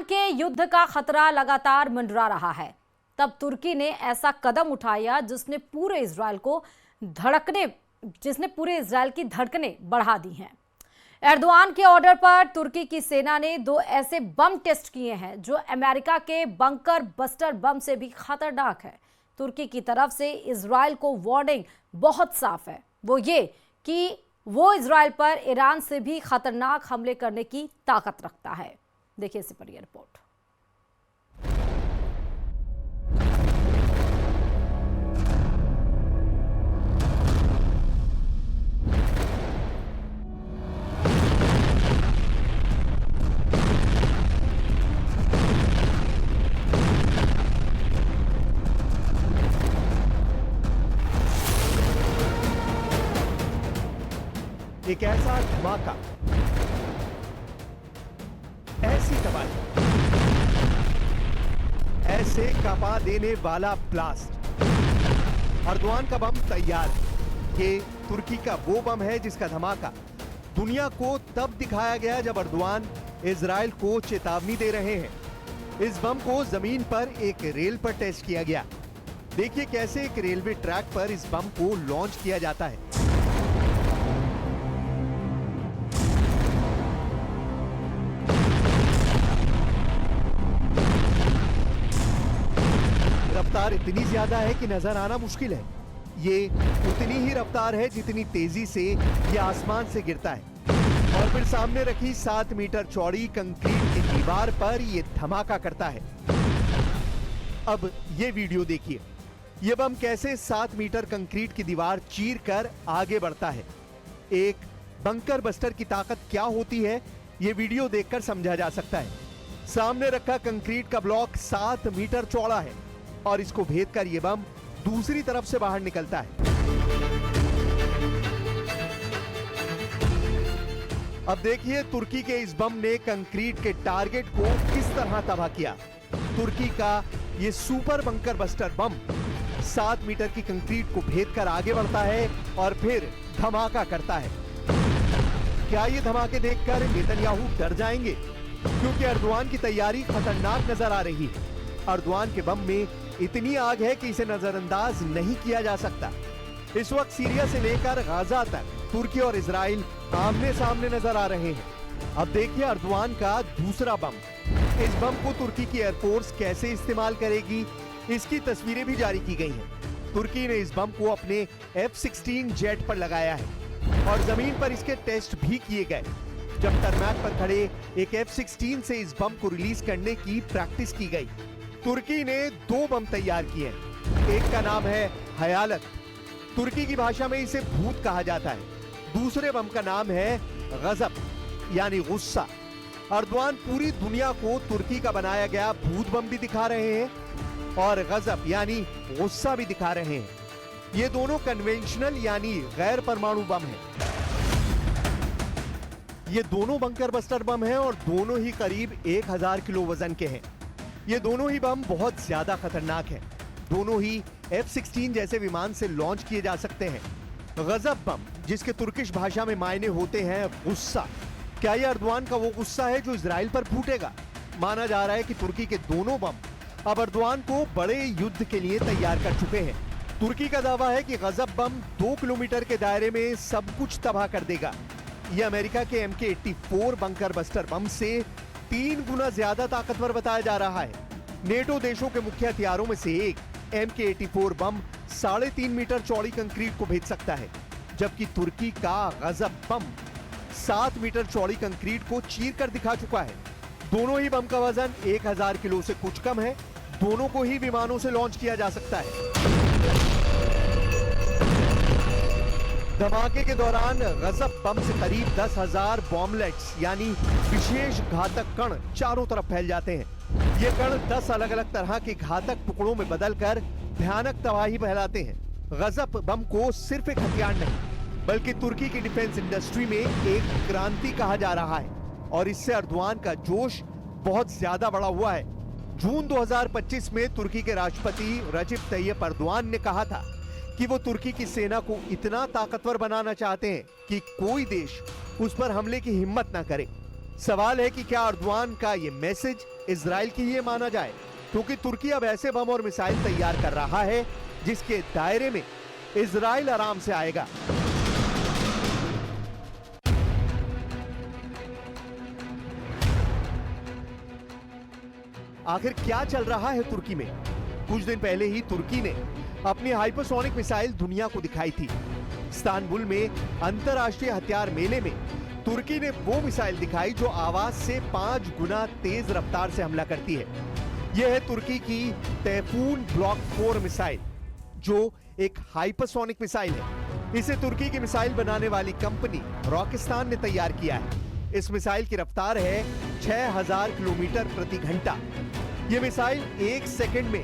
के युद्ध का खतरा लगातार मंडरा रहा है। तब तुर्की ने ऐसा कदम उठाया जिसने पूरे इजरायल की धड़कनें बढ़ा दी हैं। एर्दोआन के ऑर्डर पर तुर्की की सेना ने 2 ऐसे बम टेस्ट किए हैं जो अमेरिका के बंकर बस्टर बम से भी खतरनाक है। तुर्की की तरफ से इजरायल को वार्निंग बहुत साफ है, वो ये कि वो इजरायल पर ईरान से भी खतरनाक हमले करने की ताकत रखता है। देखिए इसी पर यह रिपोर्ट। एक ऐसा धमाका, ऐसी तबाही, ऐसे कांपा देने वाला ब्लास्ट। एर्दोआन का बम तैयार है। ये तुर्की का वो बम है जिसका धमाका दुनिया को तब दिखाया गया जब एर्दोआन इजरायल को चेतावनी दे रहे हैं। इस बम को जमीन पर एक रेल पर टेस्ट किया गया। देखिए कैसे एक रेलवे ट्रैक पर इस बम को लॉन्च किया जाता है। रफ्तार इतनी ज्यादा है कि नजर आना मुश्किल है। ये उतनी ही रफ्तार है जितनी तेजी से ये आसमान से गिरता है और फिर सामने रखी 7 मीटर चौड़ी कंक्रीट की दीवार पर ये धमाका करता है। अब ये वीडियो देखिए, ये बम कैसे 7 मीटर कंक्रीट की दीवार चीर कर आगे बढ़ता है। एक बंकर बस्टर की ताकत क्या होती है, ये वीडियो देखकर समझा जा सकता है। सामने रखा कंक्रीट का ब्लॉक 7 मीटर चौड़ा है और इसको भेदकर यह बम दूसरी तरफ से बाहर निकलता है। अब देखिए तुर्की के इस बम ने कंक्रीट के टारगेट को किस तरह तबाह किया। तुर्की का यह super bunker buster bomb 7 meter की कंक्रीट को भेदकर आगे बढ़ता है और फिर धमाका करता है। क्या ये धमाके देखकर नेतन्याहू डर जाएंगे? क्योंकि एर्दोआन की तैयारी खतरनाक नजर आ रही है। एर्दोआन के बम में इतनी आग है कि इसे नजरअंदाज नहीं किया जा सकता। इस वक्त सीरिया से लेकर गाजा तक तुर्की और इजराइल आमने सामने नजर आ रहे हैं। अब देखिए एर्दोआन का दूसरा बम। इस बम को तुर्की की एयरफोर्स कैसे इस्तेमाल करेगी, इसकी तस्वीरें भी जारी की गई हैं। तुर्की ने इस बम को अपने F-16 जेट पर लगाया है और जमीन पर इसके टेस्ट भी किए गए। जब तरमाक पर खड़े एक F-16 से इस बम को रिलीज करने की प्रैक्टिस की गई। तुर्की ने 2 बम तैयार किए। एक का नाम है हयालत, तुर्की की भाषा में इसे भूत कहा जाता है। दूसरे बम का नाम है गजब यानी गुस्सा। एर्दोआन पूरी दुनिया को तुर्की का बनाया गया भूत बम भी दिखा रहे हैं और गजब यानी गुस्सा भी दिखा रहे हैं। ये दोनों कन्वेंशनल यानी गैर परमाणु बम हैं। ये दोनों बंकर बस्टर बम हैं और दोनों ही करीब 1000 किलो वजन के हैं। ये दोनों ही बम बहुत ज्यादा खतरनाक हैं। दोनों ही F-16 जैसे विमान से लॉन्च किए जा सकते हैं। गजब बम, जिसके तुर्किश भाषा में मायने होते हैं गुस्सा। क्या यह एर्दोआन का वो गुस्सा है जो इजराइल पर फूटेगा? माना जा रहा है कि तुर्की के दोनों बम अब एर्दोआन को बड़े युद्ध के लिए तैयार कर चुके हैं। तुर्की का दावा है कि गजब बम 2 किलोमीटर के दायरे में सब कुछ तबाह कर देगा। यह अमेरिका के MK-84 बंकर बस्टर बम से 3 गुना ज्यादा ताकतवर बताया जा रहा है। नेटो देशों के मुख्य हथियारों में से एक MK-84 बम 3.5 मीटर चौड़ी कंक्रीट को भेद सकता है, जबकि तुर्की का गजब बम 7 मीटर चौड़ी कंक्रीट को चीर कर दिखा चुका है। दोनों ही बम का वजन 1000 किलो से कुछ कम है। दोनों को ही विमानों से लॉन्च किया जा सकता है। धमाके के दौरान गजब बम से करीब 10,000 बॉम्बलेट्स यानी विशेष घातक कण चारों तरफ फैल जाते हैं। ये कण 10 अलग अलग तरह के घातक टुकड़ों में बदलकर भयानक तबाही फैलाते हैं। गजब बम को सिर्फ एक हथियार नहीं बल्कि तुर्की की डिफेंस इंडस्ट्री में एक क्रांति कहा जा रहा है और इससे एर्दोआन का जोश बहुत ज्यादा बढ़ा हुआ है। जून 2025 में तुर्की के राष्ट्रपति रजिब तैयब एर्दोआन ने कहा था कि वो तुर्की की सेना को इतना ताकतवर बनाना चाहते हैं कि कोई देश उस पर हमले की हिम्मत ना करे। सवाल है कि क्या अर्दवान का ये मैसेज इजराइल के लिए माना जाए, क्योंकि तुर्की अब ऐसे बम और मिसाइल तैयार कर रहा है जिसके दायरे में इजराइल आराम से आएगा। आखिर क्या चल रहा है तुर्की में? कुछ दिन पहले ही तुर्की ने अपनी हाइपरसोनिक मिसाइल दुनिया को दिखाई थी। इस्तांबुल में अंतरराष्ट्रीय हथियार मेले में तुर्की ने वो मिसाइल दिखाई जो आवाज से 5 गुना तेज रफ्तार से हमला करती है। यह है तुर्की की तैफून ब्लॉक 4 मिसाइल, जो एक हाइपरसोनिक मिसाइल है। इसे तुर्की की मिसाइल बनाने वाली कंपनी रॉकेस्तान ने तैयार किया है। इस मिसाइल की रफ्तार है 6000 किलोमीटर प्रति घंटा। यह मिसाइल 1 सेकंड में